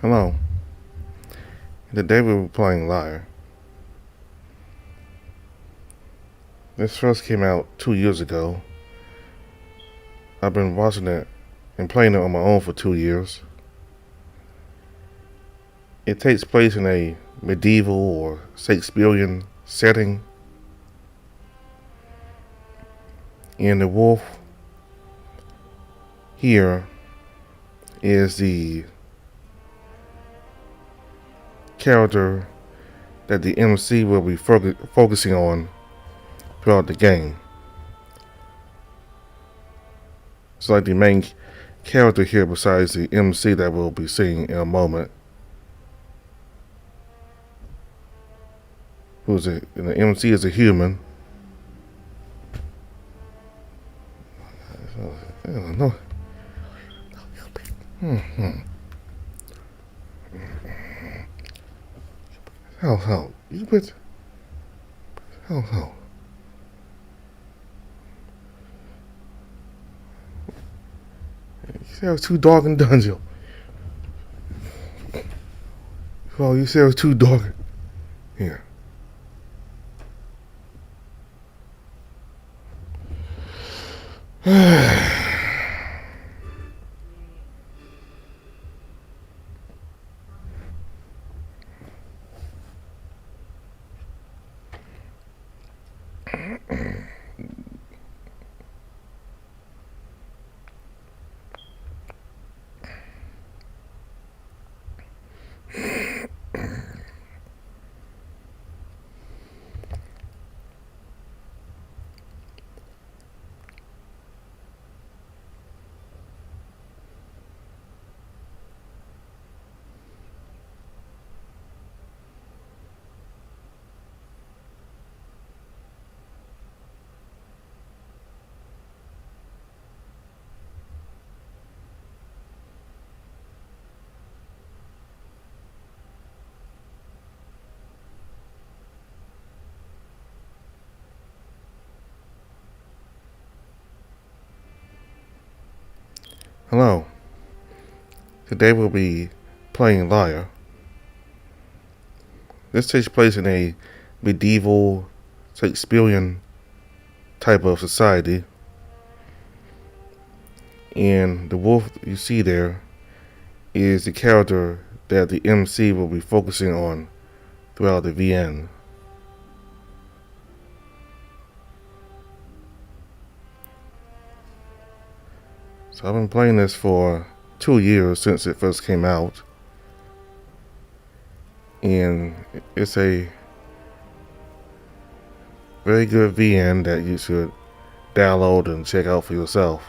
Hello. Today we were playing Lyre. This first came out 2 years ago. I've been watching it and playing it on my own for 2 years. It takes place in a medieval or Shakespearean setting. And the wolf here is the character that the MC will be focusing on throughout the game. It's like the main character here besides the MC that we'll be seeing in a moment. And the MC is a human. I don't know. Hell. You bit. Hell. You said it was too dark in dungeon. Well, you said it was too dark. Here. Hello. Today we'll be playing Lyre. This takes place in a medieval Shakespearean type of society. And the wolf you see there is the character that the MC will be focusing on throughout the VN. So I've been playing this for 2 years since it first came out. And it's a very good VN that you should download and check out for yourself.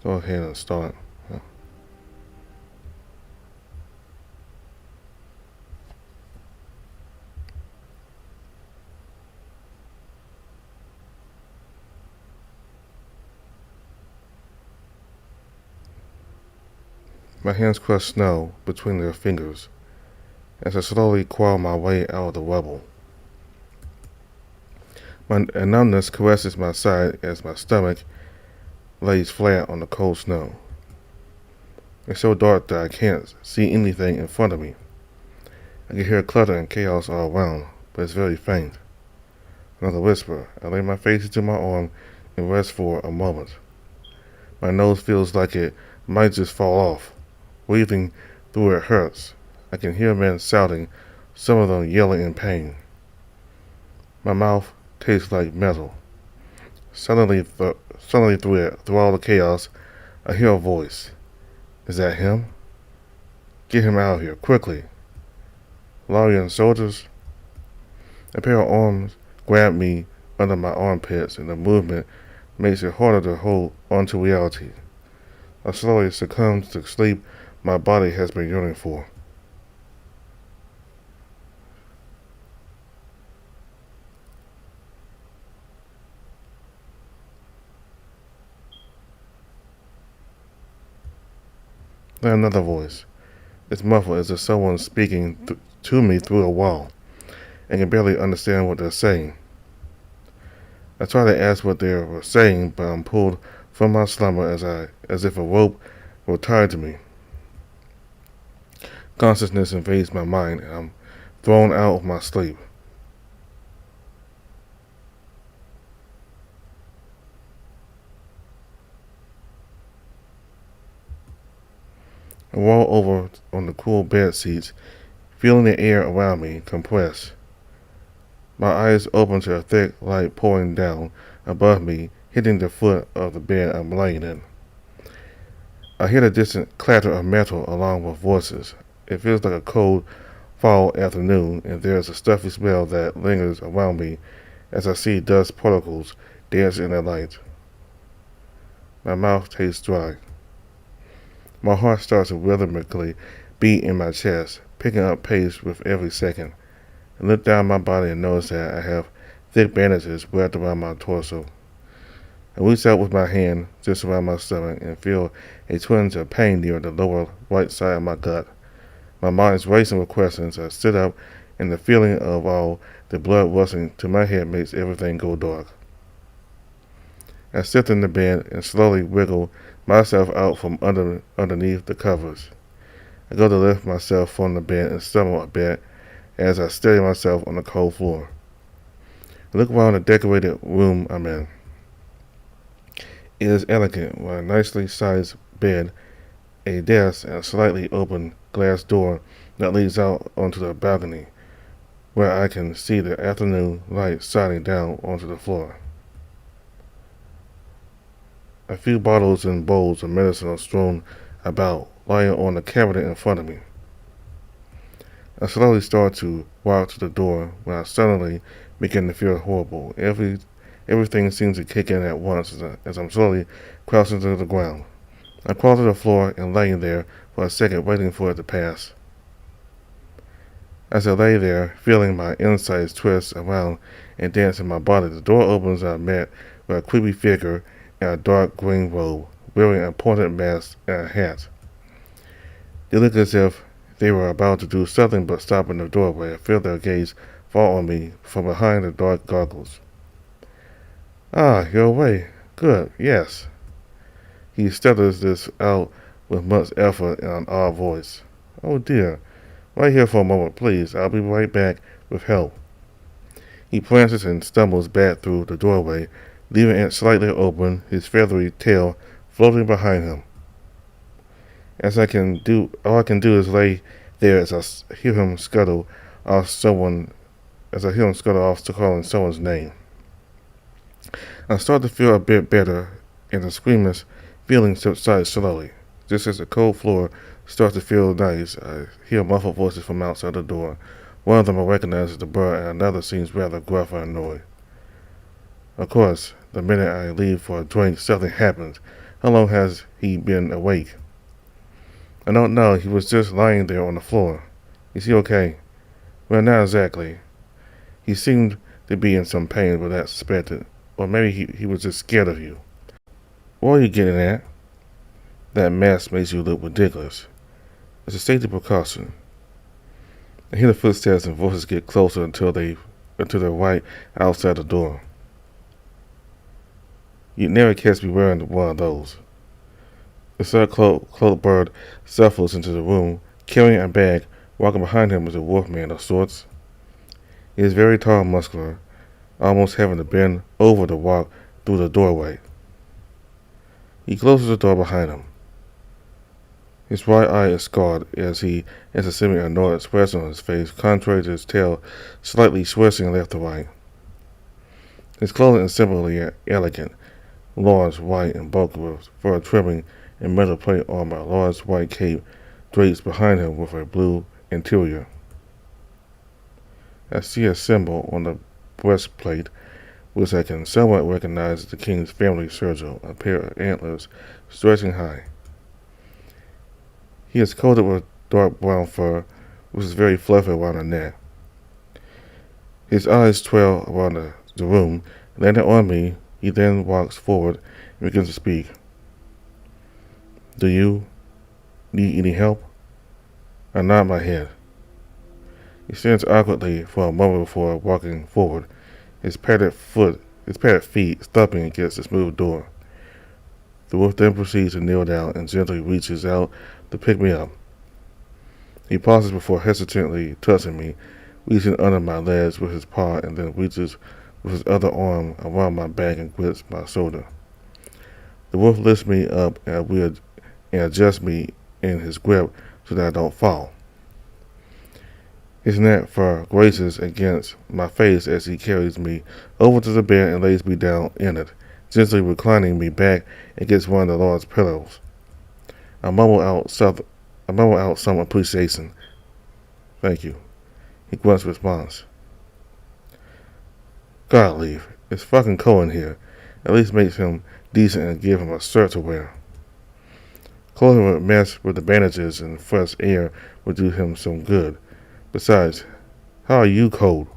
Go ahead and start. My hands crush snow between their fingers as I slowly crawl my way out of the rubble. A numbness caresses my side as my stomach lays flat on the cold snow. It's so dark that I can't see anything in front of me. I can hear clutter and chaos all around, but it's very faint. Another whisper. I lay my face into my arm and rest for a moment. My nose feels like it might just fall off. Breathing through it hurts. I can hear men shouting, some of them yelling in pain. My mouth tastes like metal. Suddenly through all the chaos, I hear a voice. Is that him? Get him out of here, quickly. Lyrian soldiers. A pair of arms grab me under my armpits, and the movement makes it harder to hold onto reality. I slowly succumb to sleep my body has been yearning for. Then another voice. It's muffled as if someone's speaking to me through a wall. I can barely understand what they're saying. I try to ask what they were saying, but I'm pulled from my slumber as if a rope were tied to me. Consciousness invades my mind, and I'm thrown out of my sleep. I roll over on the cool bed seats, feeling the air around me compress. My eyes open to a thick light pouring down above me, hitting the foot of the bed I'm laying in. I hear the distant clatter of metal along with voices. It feels like a cold fall afternoon, and there's a stuffy smell that lingers around me as I see dust particles dance in the light. My mouth tastes dry. My heart starts to rhythmically beat in my chest, picking up pace with every second. I look down my body and notice that I have thick bandages wrapped around my torso. I reach out with my hand just around my stomach and feel a twinge of pain near the lower right side of my gut. My mind is racing with questions. I sit up, and the feeling of all the blood rushing to my head makes everything go dark. I sit in the bed and slowly wiggle myself out from underneath the covers. I go to lift myself from the bed and stumble a bit as I steady myself on the cold floor. I look around the decorated room I'm in. It is elegant, with a nicely sized bed, a desk, and a slightly open glass door that leads out onto the balcony, where I can see the afternoon light shining down onto the floor. A few bottles and bowls of medicine are strewn about, lying on the cabinet in front of me. I slowly start to walk to the door when I suddenly begin to feel horrible. Everything seems to kick in at once as I'm slowly crouching to the ground. I crawl to the floor and lay there for a second, waiting for it to pass. As I lay there, feeling my insides twist around and dance in my body, the door opens and I'm met with a creepy figure in a dark green robe, wearing a pointed mask and a hat. They look as if they were about to do something but stop in the doorway. I feel their gaze fall on me from behind the dark goggles. "Ah, you're away. Good, yes." He stutters this out with much effort in an odd voice. "Oh dear. Wait here for a moment, please. I'll be right back with help." He prances and stumbles back through the doorway, leaving it slightly open, his feathery tail floating behind him. All I can do is lay there as I hear him scuttle off to calling someone's name. I start to feel a bit better, and the squeamish feeling subsides slowly. Just as the cold floor starts to feel nice, I hear muffled voices from outside the door. One of them I recognize as the bird, and another seems rather gruff and annoyed. Of course, the minute I leave for a drink, something happens. How long has he been awake? I don't know. He was just lying there on the floor. Is he okay? Well, not exactly. He seemed to be in some pain, but that's suspected. Or maybe he was just scared of you. What are you getting at? That mask makes you look ridiculous. It's a safety precaution. I hear the footsteps and voices get closer until they're right outside the door. You'd never catch me wearing one of those. The cloaked bird shuffles into the room, carrying a bag. Walking behind him is a wolfman of sorts. He is very tall and muscular, almost having to bend over to walk through the doorway. He closes the door behind him. His right eye is scarred as he has a semi-annoyed expression on his face, contrary to his tail slightly swishing left to right. His clothing is simply elegant, large, white, and bulky with fur trimming and metal plate armor. A large white cape drapes behind him with a blue interior. I see a symbol on the breastplate, which I can somewhat recognize as the king's family sigil, a pair of antlers stretching high. He is coated with dark brown fur, which is very fluffy around the neck. His eyes trail around the room, landing on me. He then walks forward and begins to speak. "Do you need any help?" I nod my head. He stands awkwardly for a moment before walking forward, his padded feet thumping against the smooth door. The wolf then proceeds to kneel down and gently reaches out to pick me up. He pauses before hesitantly touching me, reaching under my legs with his paw, and then reaches with his other arm around my back and grips my shoulder. The wolf lifts me up and adjusts me in his grip so that I don't fall. His neck fur graces against my face as he carries me over to the bed and lays me down in it, gently reclining me back against one of the large pillows. I mumble out some appreciation. "Thank you," he grunts response. "God, Lyre, it's fucking cold in here. At least makes him decent and give him a shirt to wear. Clothing would mess with the bandages and fresh air would do him some good. Besides, how are you cold?"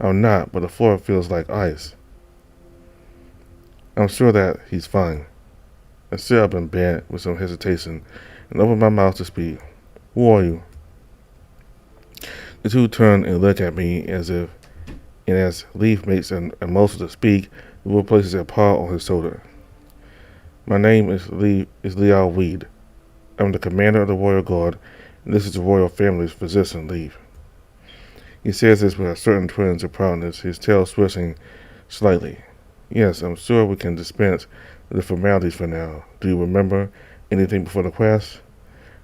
"I'm not, but the floor feels like ice." I'm sure that he's fine. I sit up in bed with some hesitation and open my mouth to speak. "Who are you?" The two turn and look at me as Lyre makes a motion to speak, the wolf places a paw on his shoulder. "My name is Lyre. I'm the commander of the Royal Guard, and this is the royal family's physician, Lyre." He says this with a certain twinge of proudness, his tail swishing slightly. "Yes, I'm sure we can dispense with the formalities for now. Do you remember anything before the quest?"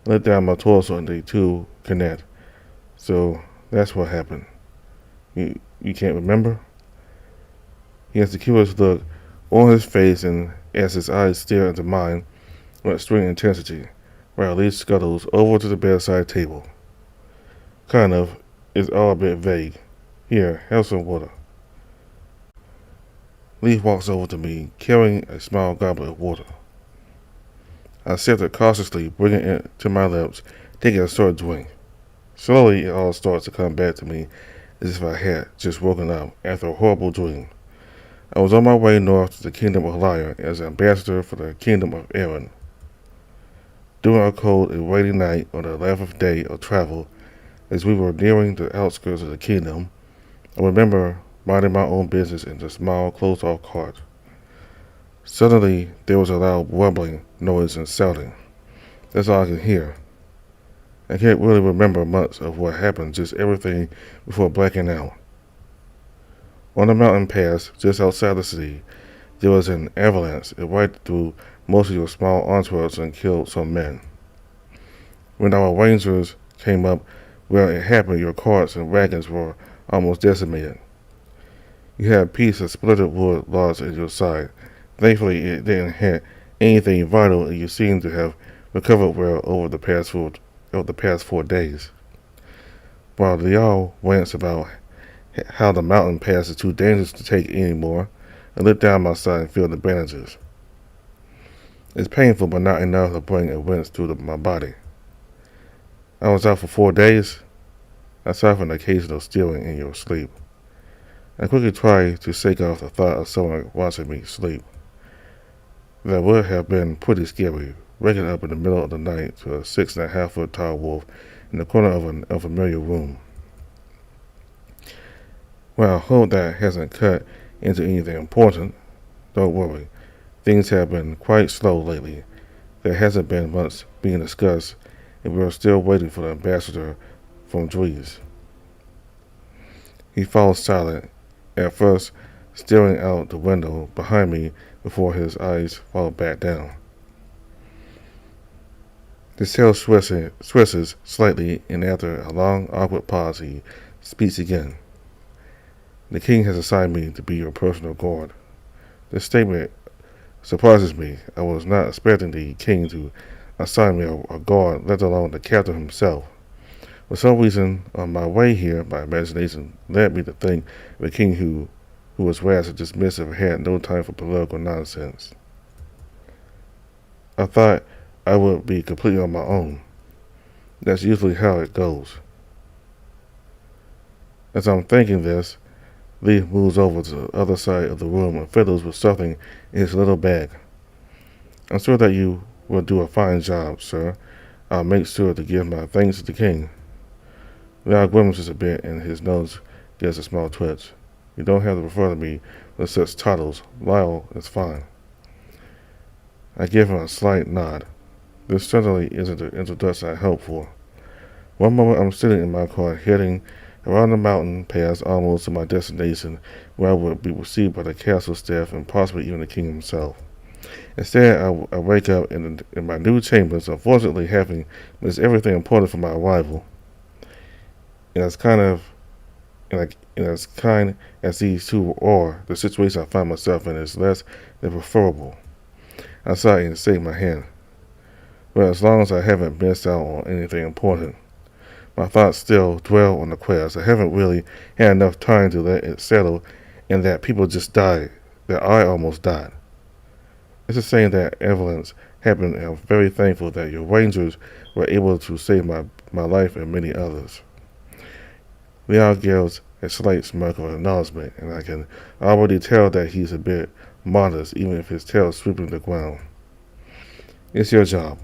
I let down my torso and the two connect. "So that's what happened. You can't remember?" He has the curious look on his face, and as his eyes stare into mine with extreme intensity, while Lyre scuttles over to the bedside table. "Kind of. It's all a bit vague. Here, have some water." Lyre walks over to me, carrying a small goblet of water. I sip it cautiously, bringing it to my lips, taking a short drink. Slowly, it all starts to come back to me as if I had just woken up after a horrible dream. I was on my way north to the kingdom of Lyre as an ambassador for the kingdom of Erin. During a cold and rainy night on the 11th day of travel, as we were nearing the outskirts of the kingdom, I remember minding my own business in the small, closed-off cart. Suddenly, there was a loud rumbling noise and shouting. That's all I could hear. I can't really remember much of what happened, just everything before blacking out. On the mountain pass, just outside the city, there was an avalanche. It wiped through most of your small entourage and killed some men. When our rangers came up where it happened, your carts and wagons were almost decimated. You had a piece of splintered wood lodged in your side. Thankfully, it didn't hit anything vital, and you seem to have recovered well over the past 4 days. While Lyre rants about how the mountain pass is too dangerous to take anymore, I look down my side and feel the bandages. It's painful, but not enough to bring a wrench through my body. I was out for 4 days. Aside from the occasional stealing in your sleep. I quickly tried to shake off the thought of someone watching me sleep. That would have been pretty scary, waking up in the middle of the night to a 6.5-foot tall wolf in the corner of an unfamiliar room. Well, I hope that hasn't cut into anything important. Don't worry, things have been quite slow lately. There hasn't been much being discussed, and we are still waiting for the ambassador from Dries. He falls silent, at first staring out the window behind me before his eyes fall back down. His tail swishes slightly, and after a long, awkward pause, he speaks again. "The king has assigned me to be your personal guard." This statement surprises me. I was not expecting the king to assign me a guard, let alone the captain himself. For some reason, on my way here, my imagination led me to think of a king who was rash and dismissive and had no time for political nonsense. I thought I would be completely on my own. That's usually how it goes. As I'm thinking this, Lyre moves over to the other side of the room and fiddles with something in his little bag. "I'm sure that you will do a fine job, sir. I'll make sure to give my thanks to the king." Lyre grimaces a bit, and his nose gives a small twitch. "You don't have to refer to me with such titles. Lyre is fine." I give him a slight nod. This certainly isn't the introduction I hoped for. One moment I'm sitting in my car heading around the mountain pass almost to my destination, where I would be received by the castle staff and possibly even the king himself. Instead, I wake up in my new chambers, unfortunately having missed everything important for my arrival. And as kind of and as kind as these two are, the situation I find myself in is less than preferable. I sigh and shake my hand. But as long as I haven't missed out on anything important, my thoughts still dwell on the quest. I haven't really had enough time to let it settle, and that people just died, that I almost died. It's a saying that avalanches happened, and I'm very thankful that your rangers were able to save my life and many others. Lyre gives a slight smirk of acknowledgement, and I can already tell that he's a bit modest, even if his tail is sweeping the ground. It's your job.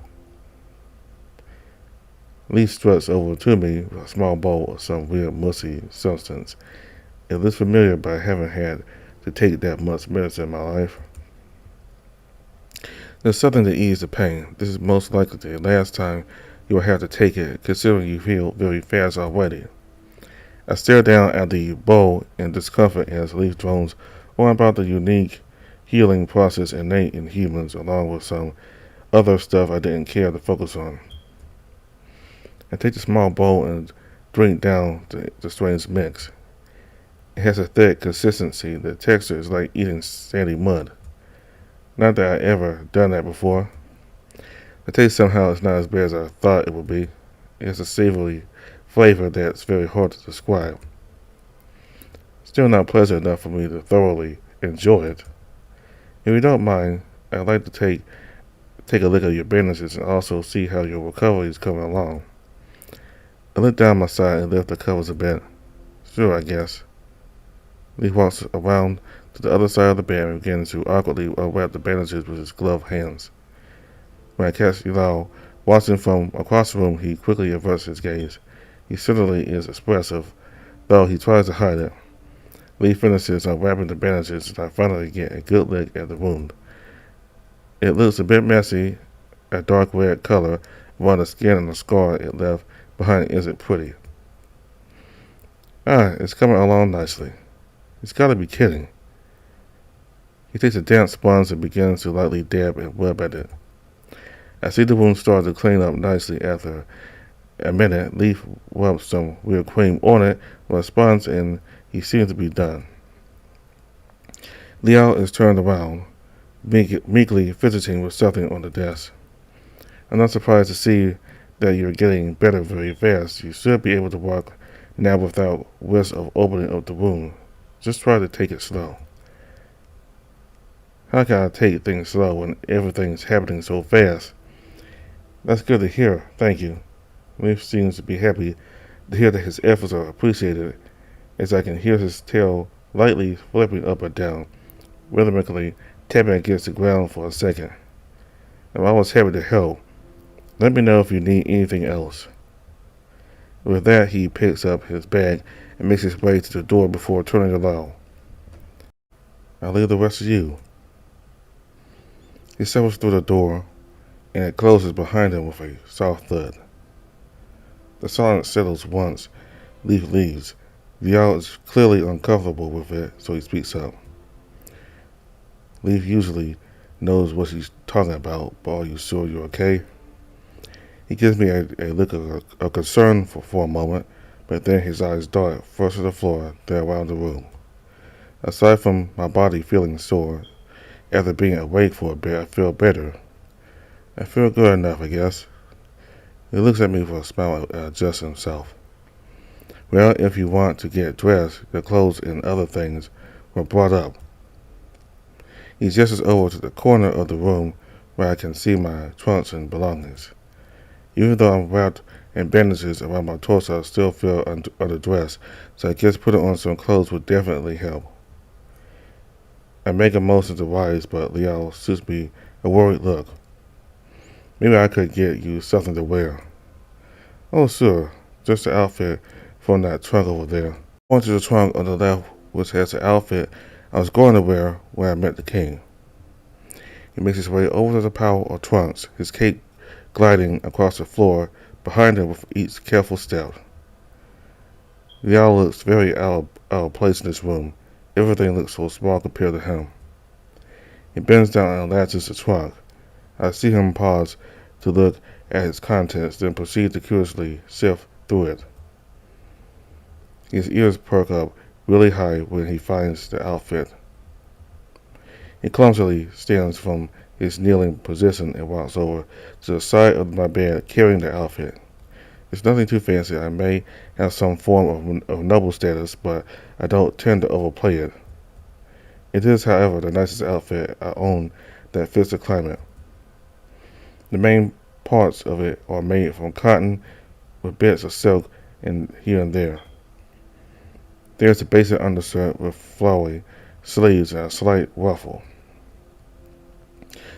Lee struts over to me with a small bowl of some weird mushy substance. It looks familiar, but I haven't had to take that much medicine in my life. There's something to ease the pain. This is most likely the last time you will have to take it, considering you feel very fast already. I stare down at the bowl in discomfort as Leaf drones on about the unique healing process innate in humans, along with some other stuff I didn't care to focus on. I take the small bowl and drink down the strange mix. It has a thick consistency. The texture is like eating sandy mud. Not that I ever done that before. The taste somehow is not as bad as I thought it would be. It has a savory flavor that's very hard to describe. Still not pleasant enough for me to thoroughly enjoy it. If you don't mind, I'd like to take a look at your bandages and also see how your recovery is coming along. I look down my side and lift the covers a bit. Sure, I guess. Lee walks around to the other side of the bed and begins to awkwardly unwrap the bandages with his gloved hands. When I catch Lyre watching from across the room, he quickly averts his gaze. He certainly is expressive, though he tries to hide it. Lee finishes unwrapping the bandages and I finally get a good look at the wound. It looks a bit messy, a dark red color, while the skin and the scar it left behind isn't pretty. It's coming along nicely. He's got to be kidding. He takes a damp sponge and begins to lightly dab and rub at it. I see the wound start to clean up nicely after a minute. Leaf rubs some weird cream on it with a sponge and he seems to be done. Lyre is turned around, meekly fidgeting with something on the desk. I'm not surprised to see that you're getting better very fast. You should be able to walk now without risk of opening up the wound. Just try to take it slow. How can I take things slow when everything's happening so fast? That's good to hear, thank you. Leaf seems to be happy to hear that his efforts are appreciated, as I can hear his tail lightly flipping up and down, rhythmically tapping against the ground for a second. I'm always happy to help. Let me know if you need anything else. With that, he picks up his bag and makes his way to the door before turning to Lyre. I'll leave the rest to you. He shuffles through the door, and it closes behind him with a soft thud. The silence settles once Leaf leaves. Lyre is clearly uncomfortable with it, so he speaks up. Leaf usually knows what he's talking about, but are you sure you're okay? He gives me a look of concern for a moment, but then his eyes dart first to the floor, then around the room. Aside from my body feeling sore, after being awake for a bit, I feel better. I feel good enough, I guess. He looks at me with a smile and adjusts himself. Well, if you want to get dressed, your clothes and other things were brought up. He gestures over to the corner of the room where I can see my trunks and belongings. Even though I'm wrapped in bandages around my torso, I still feel underdressed, so I guess putting on some clothes would definitely help. I make a motion to rise, but Lyre shoots me a worried look. Maybe I could get you something to wear. Oh, sure, just the outfit from that trunk over there. I point to the trunk on the left, which has the outfit I was going to wear when I met the king. He makes his way over to the pile of trunks, his cape gliding across the floor behind him with each careful step. Lyre looks very out of place in this room. Everything looks so small compared to him. He bends down and latches the trunk. I see him pause to look at its contents, then proceed to curiously sift through it. His ears perk up really high when he finds the outfit. He clumsily stands from his kneeling position and walks over to the side of my bed carrying the outfit. It's nothing too fancy. I may have some form of noble status, but I don't tend to overplay it. It is, however, the nicest outfit I own that fits the climate. The main parts of it are made from cotton with bits of silk and here and there. There's a basic undershirt with flowy sleeves and a slight ruffle.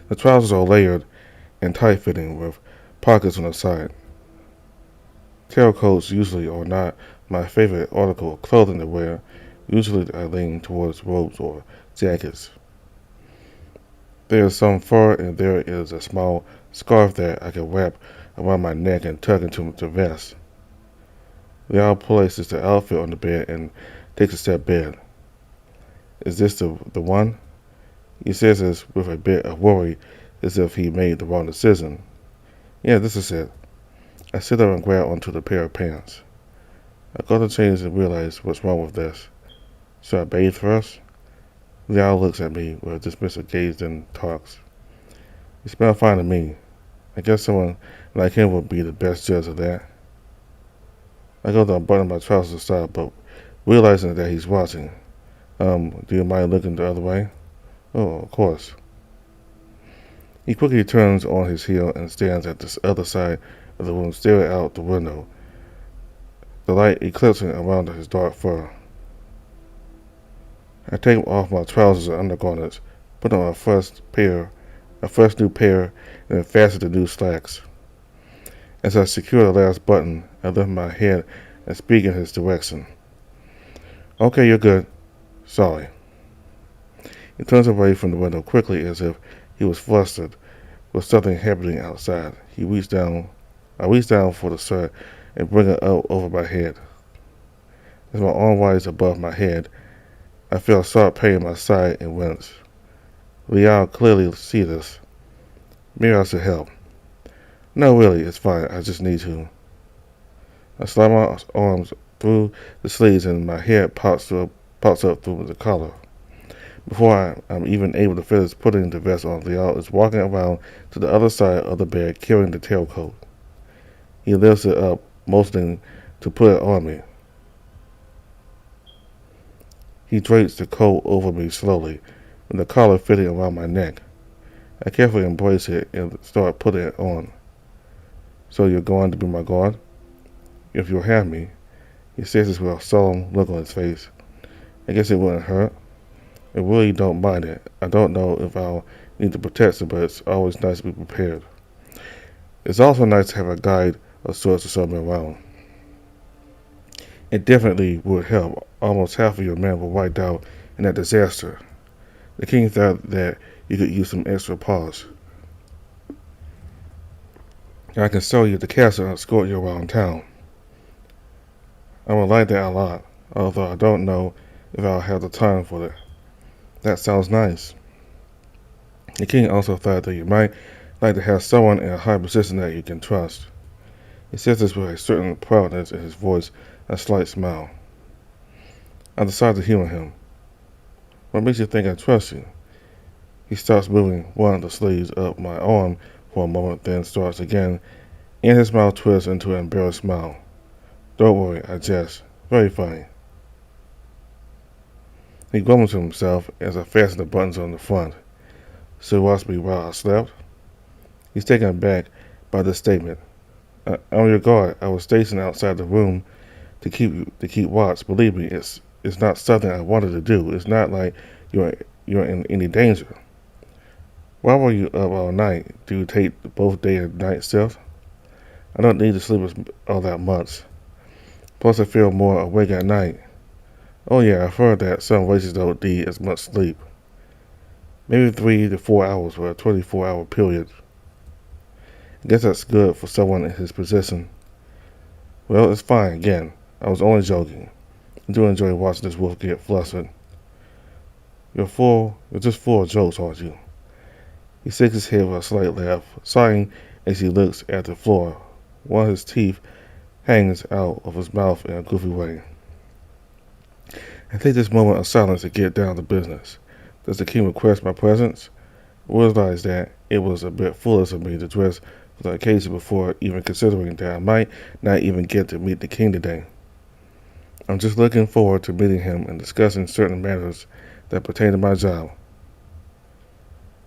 The trousers are layered and tight-fitting with pockets on the side. Tailcoats usually are not my favorite article of clothing to wear. Usually I lean towards robes or jackets. There is some fur and there is a small scarf that I can wrap around my neck and tuck into the vest. Lyre places the outfit on the bed and takes a step back. Is this the one? He says this with a bit of worry, as if he made the wrong decision. Yeah, this is it. I sit up and grab onto the pair of pants. I go to change and realize what's wrong with this. Should I bathe first? Lyre looks at me with a dismissive gaze, then talks. You smell fine to me. I guess someone like him would be the best judge of that. I go to unbutton my trousers aside, but realizing that he's watching. Do you mind looking the other way? Oh, of course. He quickly turns on his heel and stands at the other side of the room, staring out the window, the light eclipsing around his dark fur. I take off my trousers and undergarments, put on a fresh new pair, and then fasten the new slacks. As I secure the last button, I lift my head and speak in his direction. Okay, you're good. Sorry. He turns away from the window quickly as if he was flustered with something happening outside. I reach down for the shirt and bring it up over my head. As my arm rises above my head, I feel a sharp pain in my side and wince. Lyre clearly see this. Maybe I should help. No, really, it's fine. I just need to. I slide my arms through the sleeves and my head pops up through the collar. Before I'm even able to finish putting the vest on, Lyre is walking around to the other side of the bed carrying the tailcoat. He lifts it up, motioning to put it on me. He drapes the coat over me slowly, with the collar fitting around my neck. I carefully embrace it and start putting it on. So you're going to be my guard? If you'll have me. He says this with a solemn look on his face. I guess it wouldn't hurt. I really don't mind it. I don't know if I'll need the protection, but it's always nice to be prepared. It's also nice to have a guide of sorts to show me around. It definitely would help. Almost half of your men were wiped out in that disaster. The king thought that you could use some extra paws. I can sell you the castle and escort you around town. I would like that a lot, although I don't know if I'll have the time for it. That sounds nice. The king also thought that you might like to have someone in a high position that you can trust. He says this with a certain proudness in his voice and a slight smile. I decide to humor him. What makes you think I trust you? He starts moving one of the sleeves up my arm for a moment, then starts again, and his mouth twists into an embarrassed smile. Don't worry, I jest. Very funny. He grumbles to himself as I fasten the buttons on the front. So watch me while I slept? He's taken aback by this statement. On your guard, I was stationed outside the room to keep watch. Believe me, it's not something I wanted to do. It's not like you're in any danger. Why were you up all night? Do you take both day and night shift? I don't need to sleep all that much. Plus I feel more awake at night. Oh yeah, I've heard that some races don't need as much sleep. Maybe 3 to 4 hours for a 24-hour period. I guess that's good for someone in his position. Well, it's fine again. I was only joking. I do enjoy watching this wolf get flustered. You're just full of jokes, aren't you? He shakes his head with a slight laugh, sighing as he looks at the floor. One of his teeth hangs out of his mouth in a goofy way. I take this moment of silence to get down to business. Does the king request my presence? I realized that it was a bit foolish of me to dress for the occasion before even considering that I might not even get to meet the king today. I'm just looking forward to meeting him and discussing certain matters that pertain to my job.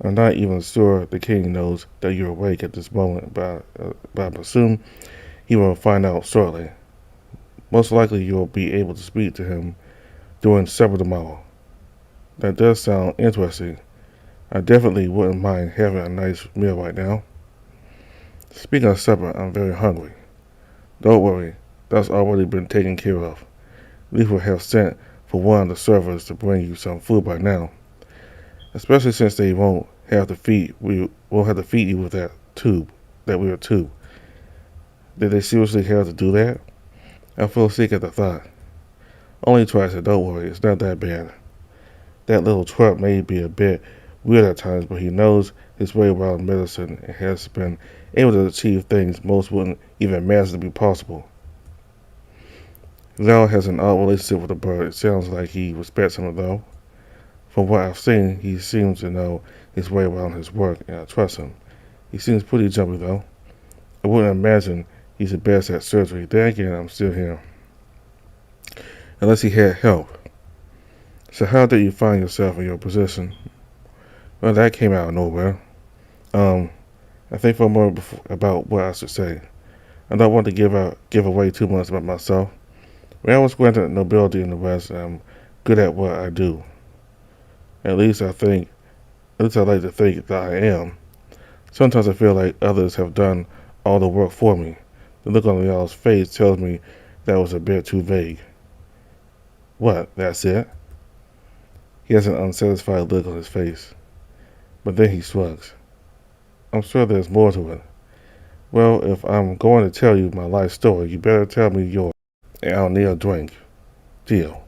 I'm not even sure the king knows that you're awake at this moment, but I assume he will find out shortly. Most likely you'll be able to speak to him during supper tomorrow. That does sound interesting. I definitely wouldn't mind having a nice meal right now. Speaking of supper, I'm very hungry. Don't worry, that's already been taken care of. We will have sent for one of the servers to bring you some food by now. Especially since they won't have to feed you with that weird tube. Did they seriously have to do that? I feel sick at the thought. Only twice, and don't worry, it's not that bad. That little twerp may be a bit weird at times, but he knows his way around medicine and has been able to achieve things most wouldn't even imagine to be possible. Lyre has an odd relationship with the bird. It sounds like he respects him, though. From what I've seen, he seems to know his way around his work, and I trust him. He seems pretty jumpy, though. I wouldn't imagine he's the best at surgery. Then again, I'm still here. Unless he had help. So how did you find yourself in your position? Well, that came out of nowhere. I think for a moment about what I should say. I don't want to give away too much about myself. When I was granted nobility in the West, I'm good at what I do. At least I like to think that I am. Sometimes I feel like others have done all the work for me. The look on y'all's face tells me that was a bit too vague. What, that's it? He has an unsatisfied look on his face. But then he shrugs. I'm sure there's more to it. Well, if I'm going to tell you my life story, you better tell me yours. And I'll need a drink. Deal.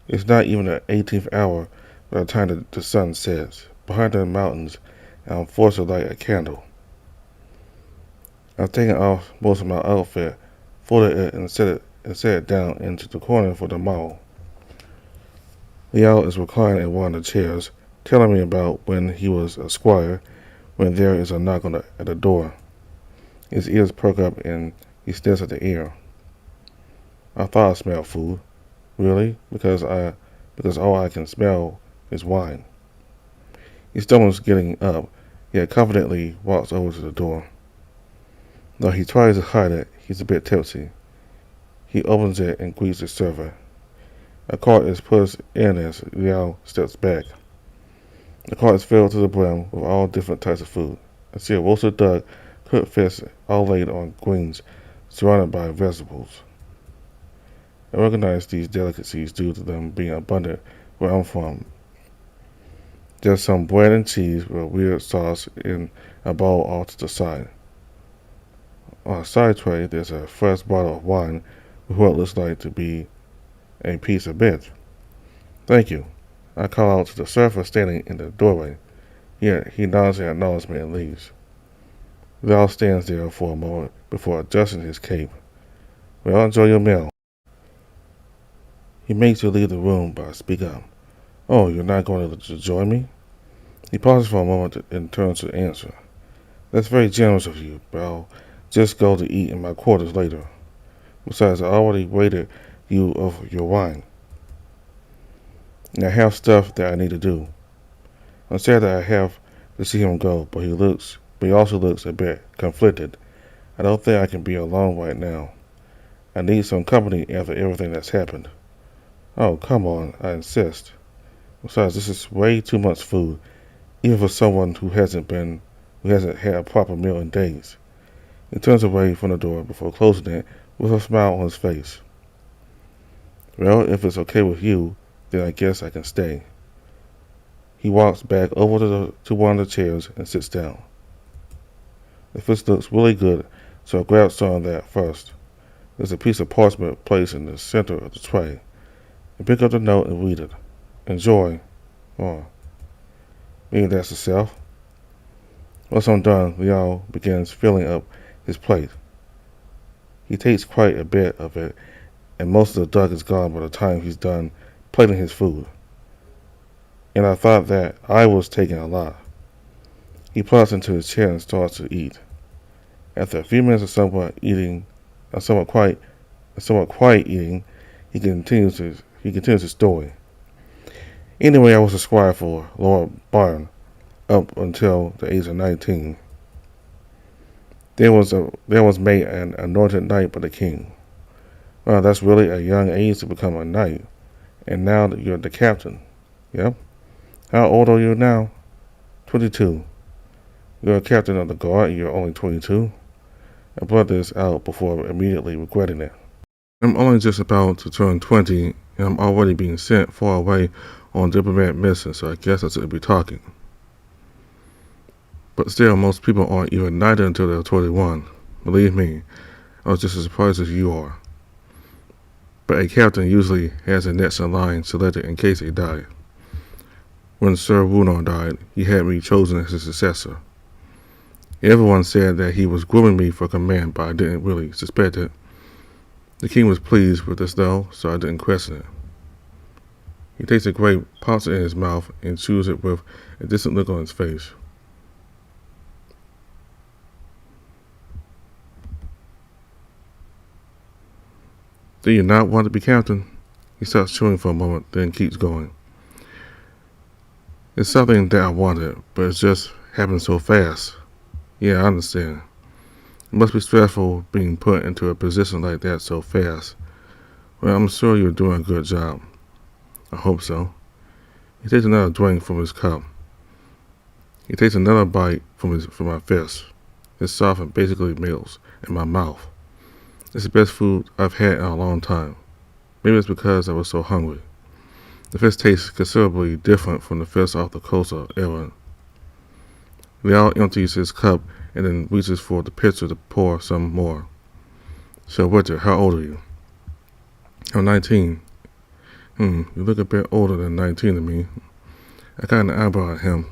It's not even the 18th hour by the time the sun sets. Behind the mountains, I'm forced to light a candle. I've taken off most of my outfit, folded it, and set it down into the corner for the mall. Lyre is reclining in one of the chairs, telling me about when he was a squire, when there is a knock at the door. His ears perk up and he stares at the air. I thought I smelled food. Really? Because all I can smell is wine. He stumbles getting up, yet confidently walks over to the door. Though he tries to hide it, he's a bit tipsy. He opens it and greets the server. A cart is pushed in as Lyre steps back. The cart is filled to the brim with all different types of food. I see a roasted duck, cooked fish, all laid on greens, surrounded by vegetables. I recognize these delicacies due to them being abundant where I'm from. There's some bread and cheese with a weird sauce in a bowl off to the side. On a side tray, there's a fresh bottle of wine with what looks like to be a piece of bit. Thank you. I call out to the server standing in the doorway. He nods in acknowledgement and leaves. Lyre stands there for a moment before adjusting his cape. Well, enjoy your meal. He makes you leave the room, but I speak up. Oh, you're not going to join me? He pauses for a moment and turns to answer. That's very generous of you, but I'll just go to eat in my quarters later. Besides, I already rated you of your wine. And I have stuff that I need to do. I'm sad that I have to see him go, but he also looks a bit conflicted. I don't think I can be alone right now. I need some company after everything that's happened. Oh, come on, I insist. Besides, this is way too much food, even for someone who hasn't had a proper meal in days. He turns away from the door before closing it with a smile on his face. Well, if it's okay with you, then I guess I can stay. He walks back over to one of the chairs and sits down. The fish looks really good, so I grab some of that first. There's a piece of parchment placed in the center of the tray. I pick up the note and read it. Enjoy. Oh, maybe that's the self. Once I'm done, Lyre begins filling up his plate. He takes quite a bit of it, and most of the duck is gone by the time he's done plating his food. And I thought that I was taking a lot. He plops into his chair and starts to eat. After a few minutes of somewhat quiet eating, he continues his story. Anyway, I was a squire for Lord Byron up until the age of 19. There was made an anointed knight by the king. Well, that's really a young age to become a knight. And now that you're the captain. Yep. How old are you now? 22. You're a captain of the guard and you're only 22. I blurt this out before immediately regretting it. I'm only just about to turn 20 and I'm already being sent far away on diplomatic mission, so I guess I shouldn't be talking. But still, most people aren't even knighted until they're 21. Believe me, I was just as surprised as you are. But a captain usually has a next in line selected in case they die. When Sir Wunar died, he had me chosen as his successor. Everyone said that he was grooming me for command, but I didn't really suspect it. The king was pleased with this though, so I didn't question it. He takes a grape, pops it in his mouth, and chews it with a distant look on his face. Do you not want to be captain? He stops chewing for a moment, then keeps going. It's something that I wanted, but it just happened so fast. Yeah, I understand. It must be stressful being put into a position like that so fast. Well, I'm sure you're doing a good job. I hope so. He takes another drink from his cup. He takes another bite from my fist. It's soft and basically melts in my mouth. It's the best food I've had in a long time. Maybe it's because I was so hungry. The fish tastes considerably different from the fish off the coast of Erin. Lyre empties his cup and then reaches for the pitcher to pour some more. So, Richard, how old are you? I'm 19. You look a bit older than 19 to me. I got an eyebrow at him.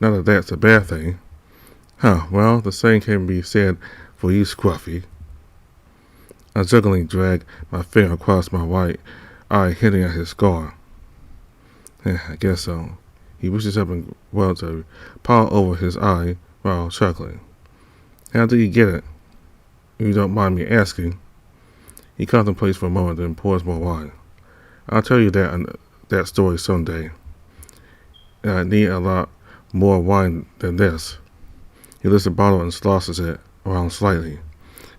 Not that that's a bad thing. Well, the same can be said for you, Scruffy. I jugglingly drag my finger across my right eye, hitting at his scar. I guess so. He reaches up and welds a paw over his eye while chuckling. How did you get it? If you don't mind me asking. He contemplates for a moment, then pours more wine. I'll tell you that story someday. And I need a lot more wine than this. He lifts the bottle and sloshes it around slightly.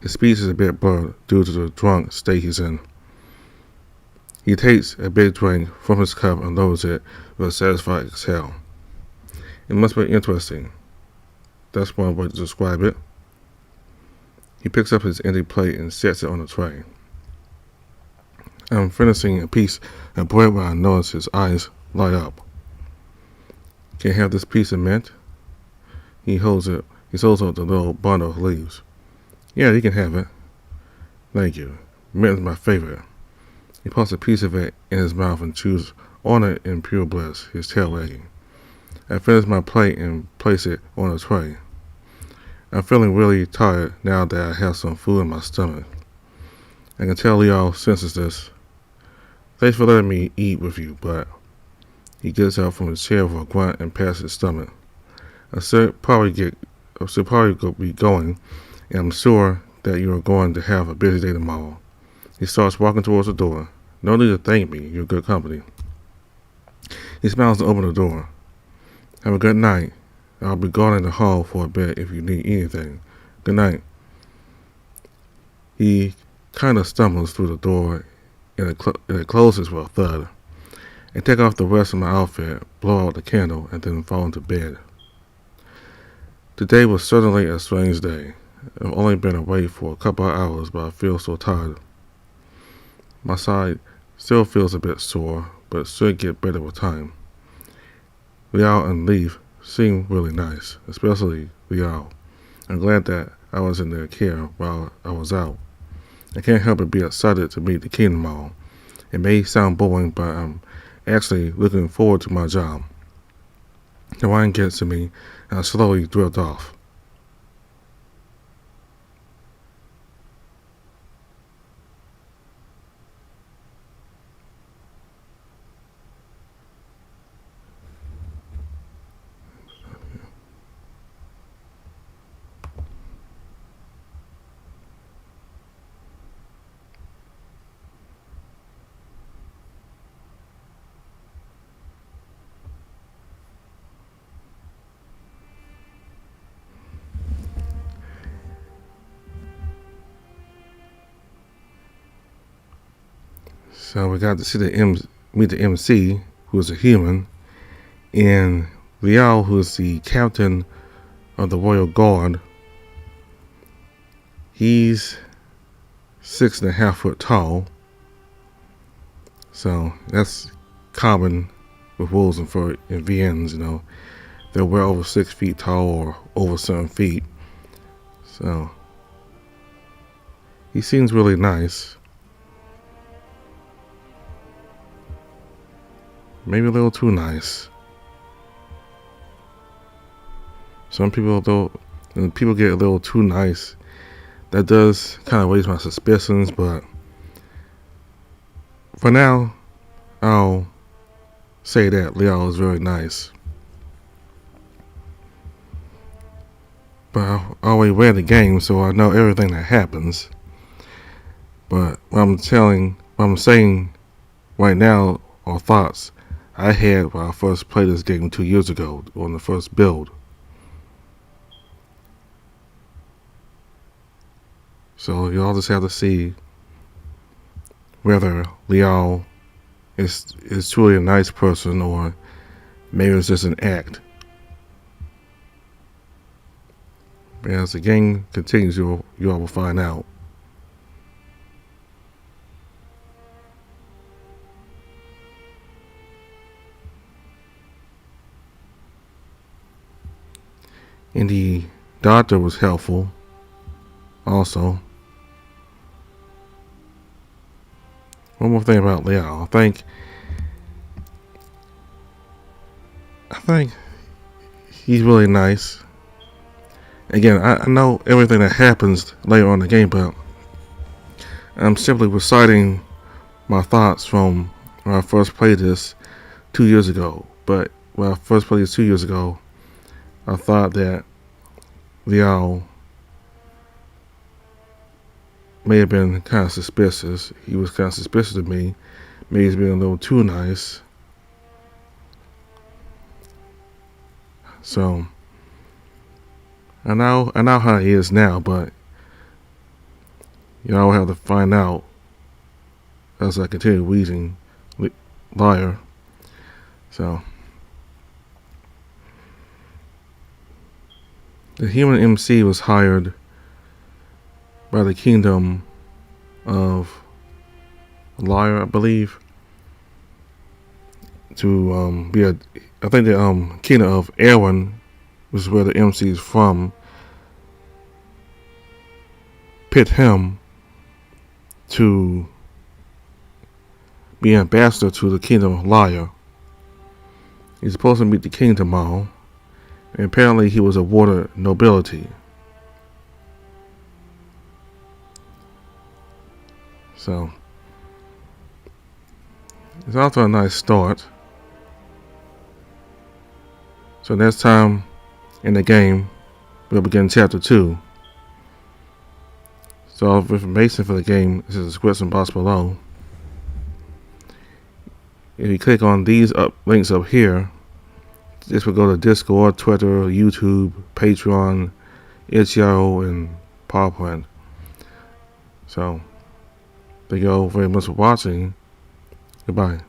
His speech is a bit blurred due to the drunk state he's in. He takes a big drink from his cup and lowers it with a satisfied exhale. It must be interesting. That's one way to describe it. He picks up his empty plate and sets it on the tray. I'm finishing a piece of bread when I notice his eyes light up. Can I have this piece of mint? He holds up the little bundle of leaves. Yeah, you can have it. Thank you. Mint is my favorite. He puts a piece of it in his mouth and chews on it in pure bliss, his tail wagging. I finish my plate and place it on a tray. I'm feeling really tired now that I have some food in my stomach. I can tell Lyre senses this. Thanks for letting me eat with you, but he gets up from his chair with a grunt and pats his stomach. I should probably be going, and I'm sure that you are going to have a busy day tomorrow. He starts walking towards the door. No need to thank me. You're good company. He smiles and opens the door. Have a good night. I'll be gone in the hall for a bit if you need anything. Good night. He kind of stumbles through the door and it closes with a thud. I take off the rest of my outfit, blow out the candle, and then fall into bed. Today was certainly a strange day. I've only been awake for a couple of hours, but I feel so tired. My side Still feels a bit sore, but should get better with time. Lyre and Leaf seem really nice, especially Lyre. I'm glad that I was in their care while I was out. I can't help but be excited to meet the Kingdom all. It may sound boring, but I'm actually looking forward to my job. The wine gets to me, and I slowly drift off. So we got to see meet the MC, who is a human, and Lyre, who is the captain of the Royal Guard. He's 6.5 foot tall, so that's common with wolves and VNs. They're well over 6 feet tall or over 7 feet. So he seems really nice. Maybe a little too nice. Some people, though, when people get a little too nice, that does kind of raise my suspicions, but for now, I'll say that Lyre is very nice. But I already read the game, so I know everything that happens. But what I'm saying right now are thoughts I had when I first played this game 2 years ago on the first build. So y'all just have to see whether Lyre is truly a nice person or maybe it's just an act. But as the game continues, you all will find out. And the doctor was helpful also. One more thing about Lyre. I think he's really nice. Again, I know everything that happens later on in the game, but I'm simply reciting my thoughts from when I first played this 2 years ago. But when I first played this 2 years ago, I thought that Lyre may have been kind of suspicious. He was kind of suspicious of me. Maybe he's being a little too nice. So I know how he is now, but y'all will have to find out as I continue reading Lyre. So the human MC was hired by the kingdom of Lyre, I believe, to be I think the kingdom of Erwin, which is where the MC is from, picked him to be ambassador to the kingdom of Lyre. He's supposed to meet the kingdom all, and apparently he was awarded nobility. So it's off to a nice start. So next time in the game, we'll begin chapter 2. So all the information for the game is in the description box below. If you click on these links up here, this will go to Discord, Twitter, YouTube, Patreon, itch.io, and PowerPoint. So thank you all very much for watching. Goodbye.